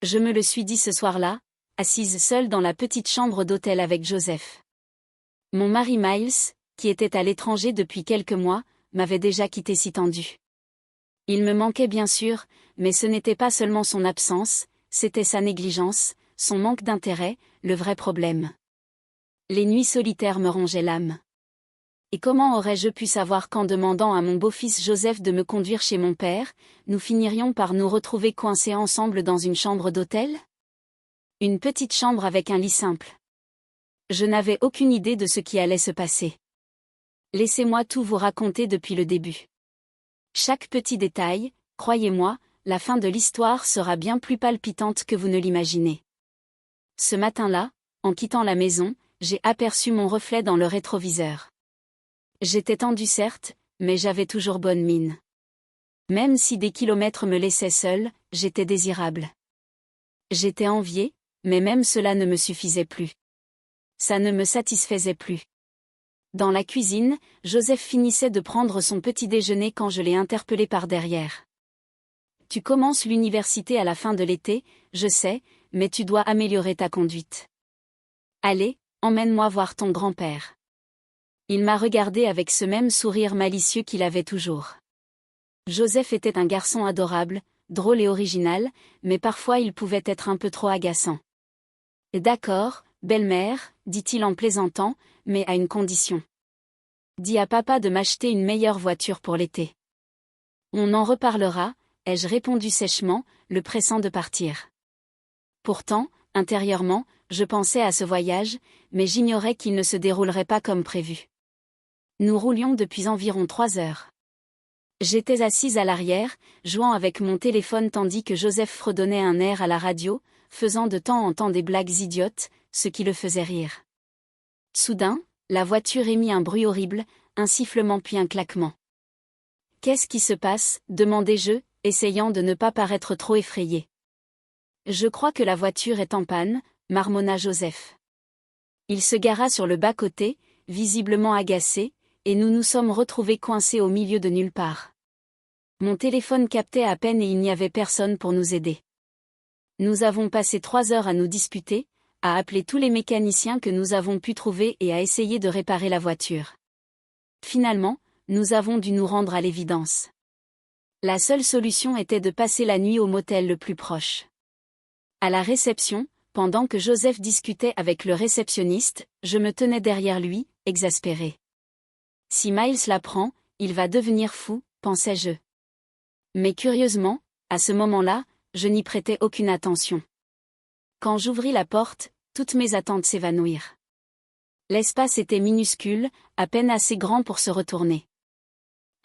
Je me le suis dit ce soir-là, assise seule dans la petite chambre d'hôtel avec Joseph. Mon mari Miles, qui était à l'étranger depuis quelques mois, m'avait déjà quitté si tendu. Il me manquait bien sûr, mais ce n'était pas seulement son absence, c'était sa négligence, son manque d'intérêt, le vrai problème. Les nuits solitaires me rongeaient l'âme. Et comment aurais-je pu savoir qu'en demandant à mon beau-fils Joseph de me conduire chez mon père, nous finirions par nous retrouver coincés ensemble dans une chambre d'hôtel ? Une petite chambre avec un lit simple. Je n'avais aucune idée de ce qui allait se passer. Laissez-moi tout vous raconter depuis le début. Chaque petit détail, croyez-moi, la fin de l'histoire sera bien plus palpitante que vous ne l'imaginez. Ce matin-là, en quittant la maison, j'ai aperçu mon reflet dans le rétroviseur. J'étais tendue certes, mais j'avais toujours bonne mine. Même si des kilomètres me laissaient seule, j'étais désirable. J'étais enviée, mais même cela ne me suffisait plus. Ça ne me satisfaisait plus. Dans la cuisine, Joseph finissait de prendre son petit déjeuner quand je l'ai interpellé par derrière. « Tu commences l'université à la fin de l'été, je sais, mais tu dois améliorer ta conduite. Allez, emmène-moi voir ton grand-père. » Il m'a regardé avec ce même sourire malicieux qu'il avait toujours. Joseph était un garçon adorable, drôle et original, mais parfois il pouvait être un peu trop agaçant. « D'accord, belle-mère, dit-il en plaisantant, mais à une condition. Dis à papa de m'acheter une meilleure voiture pour l'été. On en reparlera, ai-je répondu sèchement, le pressant de partir. Pourtant, intérieurement, je pensais à ce voyage, mais j'ignorais qu'il ne se déroulerait pas comme prévu. Nous roulions depuis environ 3 heures. J'étais assise à l'arrière, jouant avec mon téléphone tandis que Joseph fredonnait un air à la radio, faisant de temps en temps des blagues idiotes, ce qui le faisait rire. Soudain, la voiture émit un bruit horrible, un sifflement puis un claquement. « Qu'est-ce qui se passe ?» demandai-je, essayant de ne pas paraître trop effrayé. « Je crois que la voiture est en panne, » marmonna Joseph. Il se gara sur le bas-côté, visiblement agacé, et nous nous sommes retrouvés coincés au milieu de nulle part. Mon téléphone captait à peine et il n'y avait personne pour nous aider. Nous avons passé 3 heures à nous disputer, à appeler tous les mécaniciens que nous avons pu trouver et à essayer de réparer la voiture. Finalement, nous avons dû nous rendre à l'évidence. La seule solution était de passer la nuit au motel le plus proche. À la réception, pendant que Joseph discutait avec le réceptionniste, je me tenais derrière lui, exaspéré. Si Miles l'apprend, il va devenir fou, pensais-je. Mais curieusement, à ce moment-là, je n'y prêtais aucune attention. Quand j'ouvris la porte, toutes mes attentes s'évanouirent. L'espace était minuscule, à peine assez grand pour se retourner.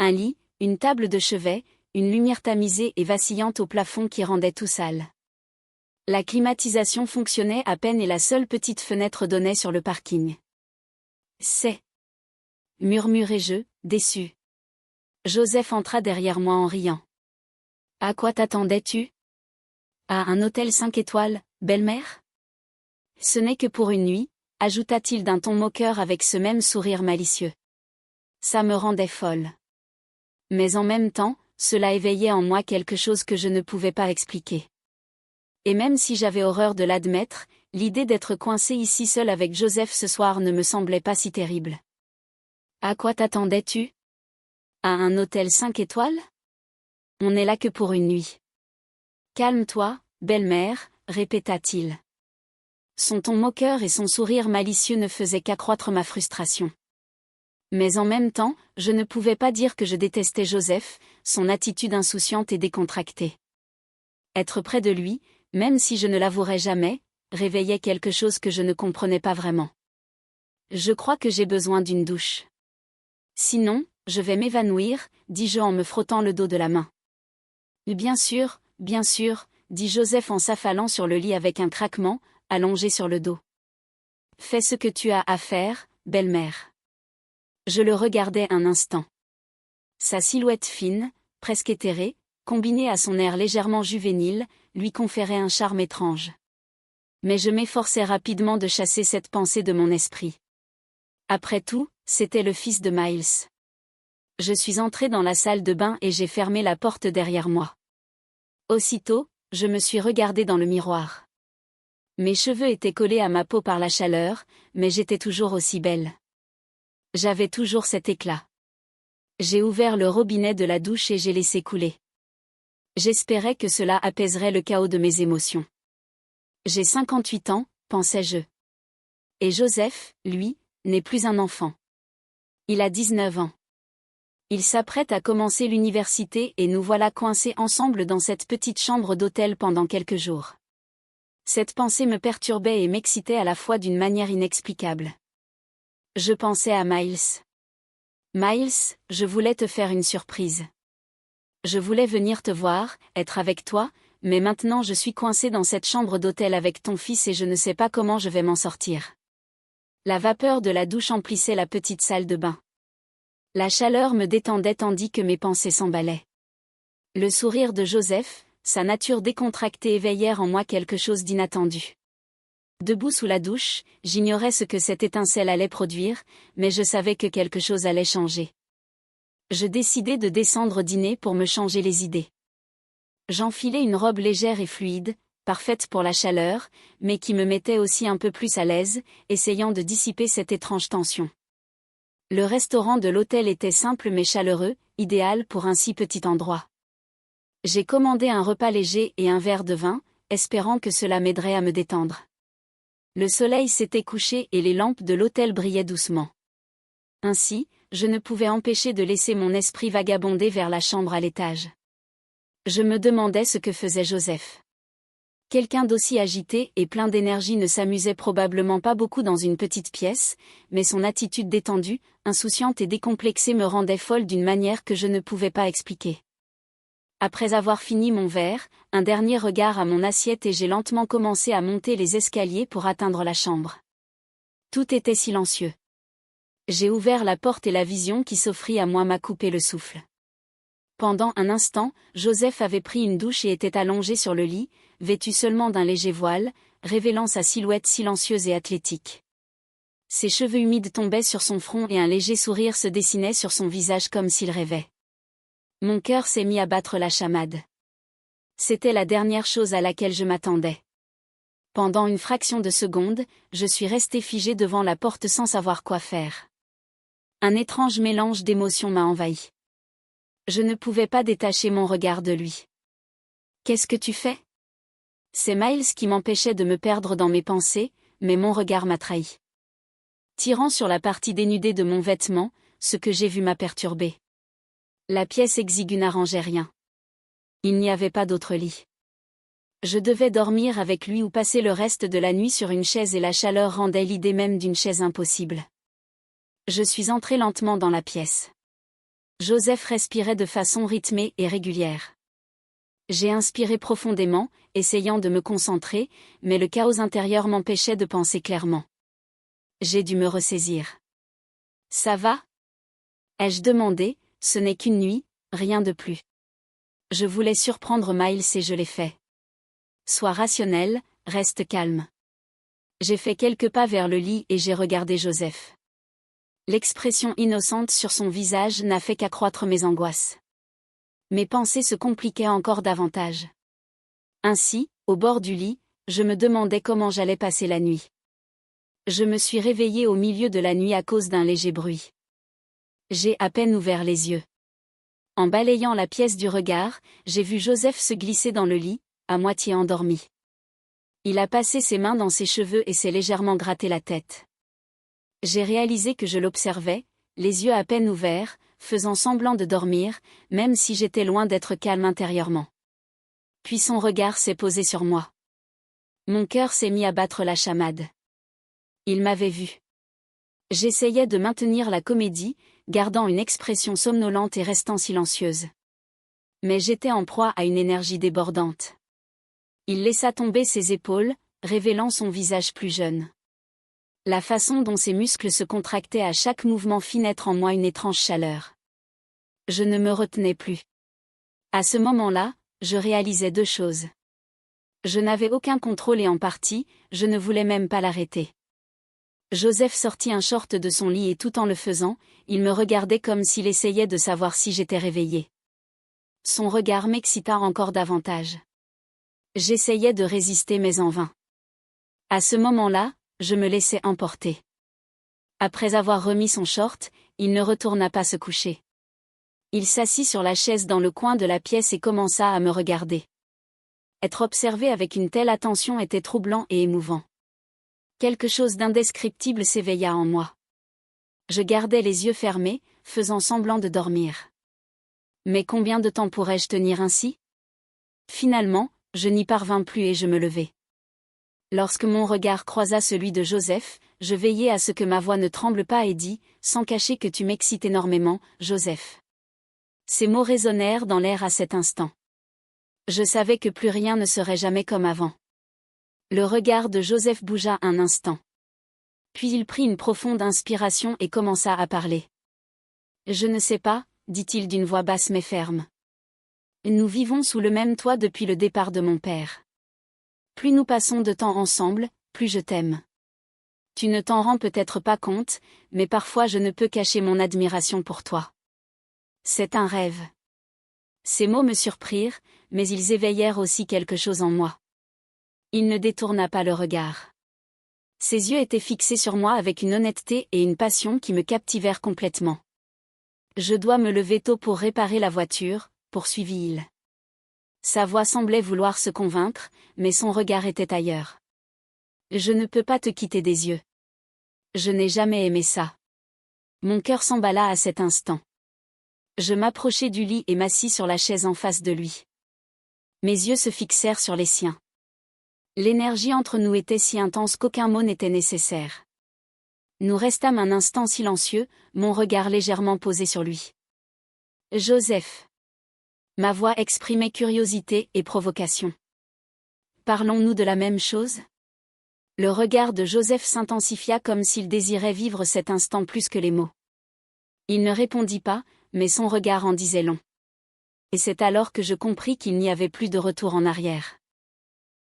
Un lit, une table de chevet, une lumière tamisée et vacillante au plafond qui rendait tout sale. La climatisation fonctionnait à peine et la seule petite fenêtre donnait sur le parking. « C'est... » murmurai-je, déçu. Joseph entra derrière moi en riant. « À quoi t'attendais-tu ? À un hôtel 5 étoiles, belle-mère ? Ce n'est que pour une nuit, ajouta-t-il d'un ton moqueur avec ce même sourire malicieux. Ça me rendait folle. Mais en même temps, cela éveillait en moi quelque chose que je ne pouvais pas expliquer. Et même si j'avais horreur de l'admettre, l'idée d'être coincé ici seul avec Joseph ce soir ne me semblait pas si terrible. À quoi t'attendais-tu ? À un hôtel 5 étoiles ? On n'est là que pour une nuit. Calme-toi, belle-mère, répéta-t-il. Son ton moqueur et son sourire malicieux ne faisaient qu'accroître ma frustration. Mais en même temps, je ne pouvais pas dire que je détestais Joseph, son attitude insouciante et décontractée. Être près de lui, même si je ne l'avouerais jamais, réveillait quelque chose que je ne comprenais pas vraiment. Je crois que j'ai besoin d'une douche. Sinon, je vais m'évanouir, dis-je en me frottant le dos de la main. Bien sûr, dit Joseph en s'affalant sur le lit avec un craquement, allongé sur le dos. Fais ce que tu as à faire, belle-mère. Je le regardais un instant. Sa silhouette fine, presque éthérée, combinée à son air légèrement juvénile, lui conférait un charme étrange. Mais je m'efforçais rapidement de chasser cette pensée de mon esprit. Après tout, c'était le fils de Miles. Je suis entré dans la salle de bain et j'ai fermé la porte derrière moi. Aussitôt, je me suis regardée dans le miroir. Mes cheveux étaient collés à ma peau par la chaleur, mais j'étais toujours aussi belle. J'avais toujours cet éclat. J'ai ouvert le robinet de la douche et j'ai laissé couler. J'espérais que cela apaiserait le chaos de mes émotions. J'ai 58 ans, pensais-je. Et Joseph, lui, n'est plus un enfant. Il a 19 ans. Il s'apprête à commencer l'université et nous voilà coincés ensemble dans cette petite chambre d'hôtel pendant quelques jours. Cette pensée me perturbait et m'excitait à la fois d'une manière inexplicable. Je pensais à Miles. Miles, je voulais te faire une surprise. Je voulais venir te voir, être avec toi, mais maintenant je suis coincée dans cette chambre d'hôtel avec ton fils et je ne sais pas comment je vais m'en sortir. La vapeur de la douche emplissait la petite salle de bain. La chaleur me détendait tandis que mes pensées s'emballaient. Le sourire de Joseph, sa nature décontractée éveillèrent en moi quelque chose d'inattendu. Debout sous la douche, j'ignorais ce que cette étincelle allait produire, mais je savais que quelque chose allait changer. Je décidai de descendre dîner pour me changer les idées. J'enfilai une robe légère et fluide, parfaite pour la chaleur, mais qui me mettait aussi un peu plus à l'aise, essayant de dissiper cette étrange tension. Le restaurant de l'hôtel était simple mais chaleureux, idéal pour un si petit endroit. J'ai commandé un repas léger et un verre de vin, espérant que cela m'aiderait à me détendre. Le soleil s'était couché et les lampes de l'hôtel brillaient doucement. Ainsi, je ne pouvais empêcher de laisser mon esprit vagabonder vers la chambre à l'étage. Je me demandais ce que faisait Joseph. Quelqu'un d'aussi agité et plein d'énergie ne s'amusait probablement pas beaucoup dans une petite pièce, mais son attitude détendue, insouciante et décomplexée me rendait folle d'une manière que je ne pouvais pas expliquer. Après avoir fini mon verre, un dernier regard à mon assiette et j'ai lentement commencé à monter les escaliers pour atteindre la chambre. Tout était silencieux. J'ai ouvert la porte et la vision qui s'offrit à moi m'a coupé le souffle. Pendant un instant, Joseph avait pris une douche et était allongé sur le lit, vêtu seulement d'un léger voile, révélant sa silhouette silencieuse et athlétique. Ses cheveux humides tombaient sur son front et un léger sourire se dessinait sur son visage comme s'il rêvait. Mon cœur s'est mis à battre la chamade. C'était la dernière chose à laquelle je m'attendais. Pendant une fraction de seconde, je suis restée figée devant la porte sans savoir quoi faire. Un étrange mélange d'émotions m'a envahi. Je ne pouvais pas détacher mon regard de lui. « Qu'est-ce que tu fais ?» C'est Miles qui m'empêchait de me perdre dans mes pensées, mais mon regard m'a trahi. Tirant sur la partie dénudée de mon vêtement, ce que j'ai vu m'a perturbé. La pièce exiguë n'arrangeait rien. Il n'y avait pas d'autre lit. Je devais dormir avec lui ou passer le reste de la nuit sur une chaise et la chaleur rendait l'idée même d'une chaise impossible. Je suis entrée lentement dans la pièce. Joseph respirait de façon rythmée et régulière. J'ai inspiré profondément, essayant de me concentrer, mais le chaos intérieur m'empêchait de penser clairement. J'ai dû me ressaisir. « Ça va ?» ai-je demandé, ce n'est qu'une nuit, rien de plus. Je voulais surprendre Miles et je l'ai fait. Sois rationnel, reste calme. J'ai fait quelques pas vers le lit et j'ai regardé Joseph. L'expression innocente sur son visage n'a fait qu'accroître mes angoisses. Mes pensées se compliquaient encore davantage. Ainsi, au bord du lit, je me demandais comment j'allais passer la nuit. Je me suis réveillée au milieu de la nuit à cause d'un léger bruit. J'ai à peine ouvert les yeux. En balayant la pièce du regard, j'ai vu Joseph se glisser dans le lit, à moitié endormi. Il a passé ses mains dans ses cheveux et s'est légèrement gratté la tête. J'ai réalisé que je l'observais, les yeux à peine ouverts, faisant semblant de dormir, même si j'étais loin d'être calme intérieurement. Puis son regard s'est posé sur moi. Mon cœur s'est mis à battre la chamade. Il m'avait vu. J'essayais de maintenir la comédie, gardant une expression somnolente et restant silencieuse. Mais j'étais en proie à une énergie débordante. Il laissa tomber ses épaules, révélant son visage plus jeune. La façon dont ses muscles se contractaient à chaque mouvement fit naître en moi une étrange chaleur. Je ne me retenais plus. À ce moment-là, je réalisais deux choses. Je n'avais aucun contrôle et en partie, je ne voulais même pas l'arrêter. Joseph sortit un short de son lit et tout en le faisant, il me regardait comme s'il essayait de savoir si j'étais réveillée. Son regard m'excita encore davantage. J'essayais de résister mais en vain. À ce moment-là, je me laissais emporter. Après avoir remis son short, il ne retourna pas se coucher. Il s'assit sur la chaise dans le coin de la pièce et commença à me regarder. Être observé avec une telle attention était troublant et émouvant. Quelque chose d'indescriptible s'éveilla en moi. Je gardais les yeux fermés, faisant semblant de dormir. Mais combien de temps pourrais-je tenir ainsi? Finalement, je n'y parvins plus et je me levai. Lorsque mon regard croisa celui de Joseph, je veillai à ce que ma voix ne tremble pas et dis, sans cacher que tu m'excites énormément, Joseph. Ces mots résonnèrent dans l'air à cet instant. Je savais que plus rien ne serait jamais comme avant. Le regard de Joseph bougea un instant. Puis il prit une profonde inspiration et commença à parler. Je ne sais pas, dit-il d'une voix basse mais ferme. Nous vivons sous le même toit depuis le départ de mon père. Plus nous passons de temps ensemble, plus je t'aime. Tu ne t'en rends peut-être pas compte, mais parfois je ne peux cacher mon admiration pour toi. C'est un rêve. Ces mots me surprirent, mais ils éveillèrent aussi quelque chose en moi. Il ne détourna pas le regard. Ses yeux étaient fixés sur moi avec une honnêteté et une passion qui me captivèrent complètement. Je dois me lever tôt pour réparer la voiture, poursuivit-il. Sa voix semblait vouloir se convaincre, mais son regard était ailleurs. Je ne peux pas te quitter des yeux. Je n'ai jamais aimé ça. Mon cœur s'emballa à cet instant. Je m'approchai du lit et m'assis sur la chaise en face de lui. Mes yeux se fixèrent sur les siens. L'énergie entre nous était si intense qu'aucun mot n'était nécessaire. Nous restâmes un instant silencieux, mon regard légèrement posé sur lui. Joseph. Ma voix exprimait curiosité et provocation. Parlons-nous de la même chose? Le regard de Joseph s'intensifia comme s'il désirait vivre cet instant plus que les mots. Il ne répondit pas, mais son regard en disait long. Et c'est alors que je compris qu'il n'y avait plus de retour en arrière.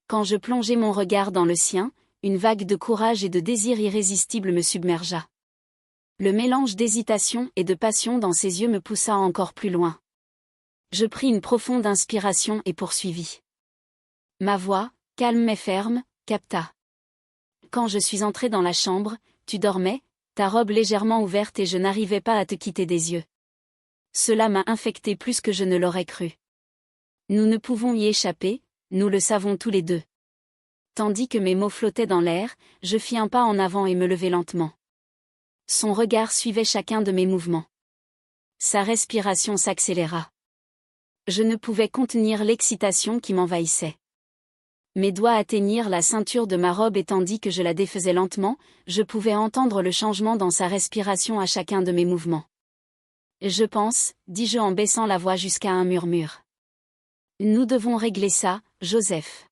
Quand je plongeai mon regard dans le sien, une vague de courage et de désir irrésistible me submergea. Le mélange d'hésitation et de passion dans ses yeux me poussa encore plus loin. Je pris une profonde inspiration et poursuivis. Ma voix, calme mais ferme, capta. Quand je suis entré dans la chambre, tu dormais, ta robe légèrement ouverte et je n'arrivais pas à te quitter des yeux. Cela m'a infecté plus que je ne l'aurais cru. Nous ne pouvons y échapper, nous le savons tous les deux. Tandis que mes mots flottaient dans l'air, je fis un pas en avant et me levai lentement. Son regard suivait chacun de mes mouvements. Sa respiration s'accéléra. Je ne pouvais contenir l'excitation qui m'envahissait. Mes doigts atteignirent la ceinture de ma robe et tandis que je la défaisais lentement, je pouvais entendre le changement dans sa respiration à chacun de mes mouvements. Je pense, dis-je en baissant la voix jusqu'à un murmure. Nous devons régler ça, Joseph.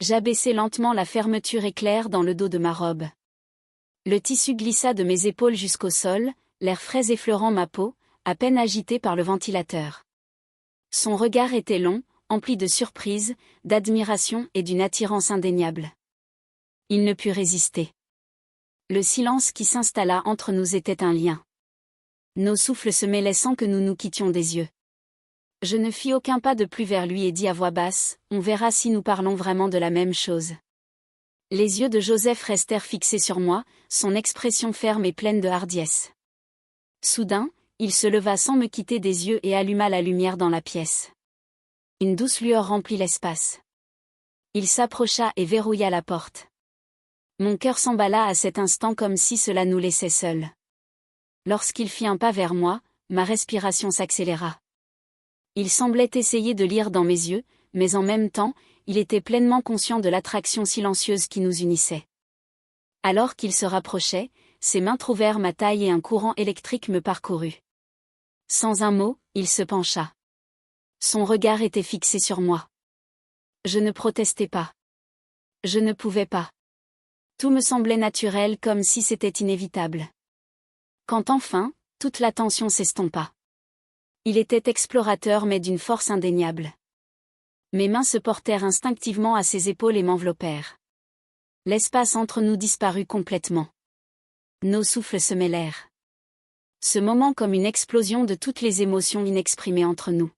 J'abaissai lentement la fermeture éclair dans le dos de ma robe. Le tissu glissa de mes épaules jusqu'au sol, l'air frais effleurant ma peau, à peine agité par le ventilateur. Son regard était long, empli de surprise, d'admiration et d'une attirance indéniable. Il ne put résister. Le silence qui s'installa entre nous était un lien. Nos souffles se mêlaient sans que nous nous quittions des yeux. Je ne fis aucun pas de plus vers lui et dis à voix basse, on verra si nous parlons vraiment de la même chose. Les yeux de Joseph restèrent fixés sur moi, son expression ferme et pleine de hardiesse. Soudain, il se leva sans me quitter des yeux et alluma la lumière dans la pièce. Une douce lueur remplit l'espace. Il s'approcha et verrouilla la porte. Mon cœur s'emballa à cet instant comme si cela nous laissait seuls. Lorsqu'il fit un pas vers moi, ma respiration s'accéléra. Il semblait essayer de lire dans mes yeux, mais en même temps, il était pleinement conscient de l'attraction silencieuse qui nous unissait. Alors qu'il se rapprochait, ses mains trouvèrent ma taille et un courant électrique me parcourut. Sans un mot, il se pencha. Son regard était fixé sur moi. Je ne protestais pas. Je ne pouvais pas. Tout me semblait naturel comme si c'était inévitable. Quand enfin, toute la tension s'estompa. Il était explorateur mais d'une force indéniable. Mes mains se portèrent instinctivement à ses épaules et m'enveloppèrent. L'espace entre nous disparut complètement. Nos souffles se mêlèrent. Ce moment comme une explosion de toutes les émotions inexprimées entre nous.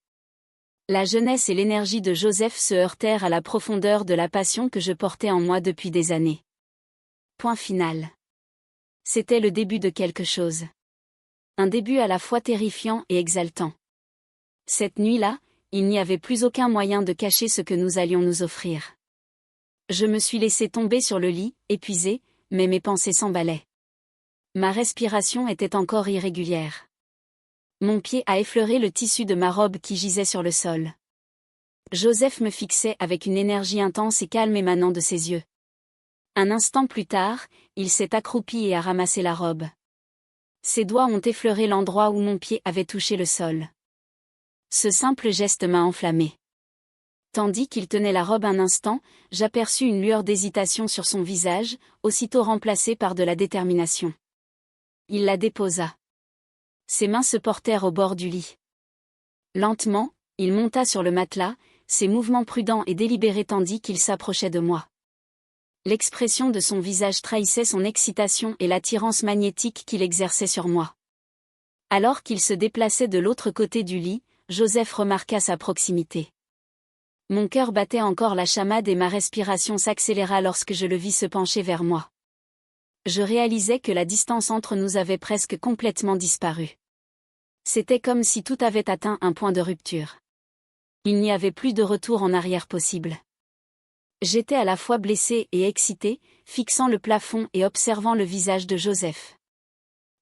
La jeunesse et l'énergie de Joseph se heurtèrent à la profondeur de la passion que je portais en moi depuis des années. Point final. C'était le début de quelque chose. Un début à la fois terrifiant et exaltant. Cette nuit-là, il n'y avait plus aucun moyen de cacher ce que nous allions nous offrir. Je me suis laissé tomber sur le lit, épuisé, mais mes pensées s'emballaient. Ma respiration était encore irrégulière. Mon pied a effleuré le tissu de ma robe qui gisait sur le sol. Joseph me fixait avec une énergie intense et calme émanant de ses yeux. Un instant plus tard, il s'est accroupi et a ramassé la robe. Ses doigts ont effleuré l'endroit où mon pied avait touché le sol. Ce simple geste m'a enflammé. Tandis qu'il tenait la robe un instant, j'aperçus une lueur d'hésitation sur son visage, aussitôt remplacée par de la détermination. Il la déposa. Ses mains se portèrent au bord du lit. Lentement, il monta sur le matelas, ses mouvements prudents et délibérés tandis qu'il s'approchait de moi. L'expression de son visage trahissait son excitation et l'attirance magnétique qu'il exerçait sur moi. Alors qu'il se déplaçait de l'autre côté du lit, Joseph remarqua sa proximité. Mon cœur battait encore la chamade et ma respiration s'accéléra lorsque je le vis se pencher vers moi. Je réalisais que la distance entre nous avait presque complètement disparu. C'était comme si tout avait atteint un point de rupture. Il n'y avait plus de retour en arrière possible. J'étais à la fois blessé et excité, fixant le plafond et observant le visage de Joseph.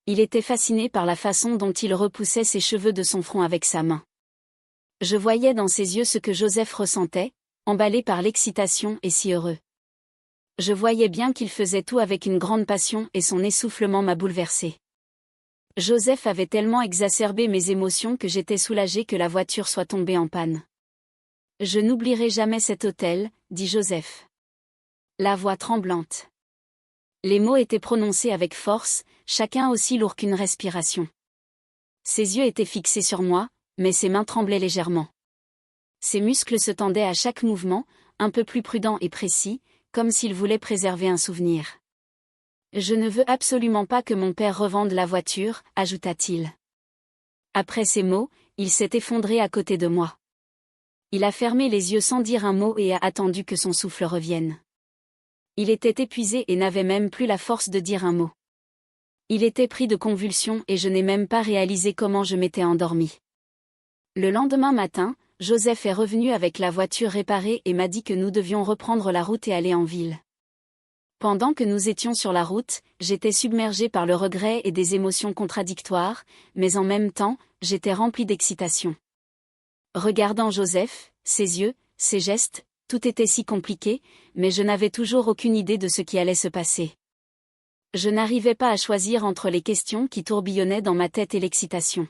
Il était fasciné par la façon dont il repoussait ses cheveux de son front avec sa main. Je voyais dans ses yeux ce que Joseph ressentait, emballé par l'excitation et si heureux. Je voyais bien qu'il faisait tout avec une grande passion et son essoufflement m'a bouleversé. Joseph avait tellement exacerbé mes émotions que j'étais soulagé que la voiture soit tombée en panne. « Je n'oublierai jamais cet hôtel », dit Joseph. La voix tremblante. Les mots étaient prononcés avec force, chacun aussi lourd qu'une respiration. Ses yeux étaient fixés sur moi, mais ses mains tremblaient légèrement. Ses muscles se tendaient à chaque mouvement, un peu plus prudent et précis, comme s'il voulait préserver un souvenir. « Je ne veux absolument pas que mon père revende la voiture », ajouta-t-il. Après ces mots, il s'est effondré à côté de moi. Il a fermé les yeux sans dire un mot et a attendu que son souffle revienne. Il était épuisé et n'avait même plus la force de dire un mot. Il était pris de convulsions et je n'ai même pas réalisé comment je m'étais endormi. Le lendemain matin, Joseph est revenu avec la voiture réparée et m'a dit que nous devions reprendre la route et aller en ville. Pendant que nous étions sur la route, j'étais submergé par le regret et des émotions contradictoires, mais en même temps, j'étais rempli d'excitation. Regardant Joseph, ses yeux, ses gestes, tout était si compliqué, mais je n'avais toujours aucune idée de ce qui allait se passer. Je n'arrivais pas à choisir entre les questions qui tourbillonnaient dans ma tête et l'excitation.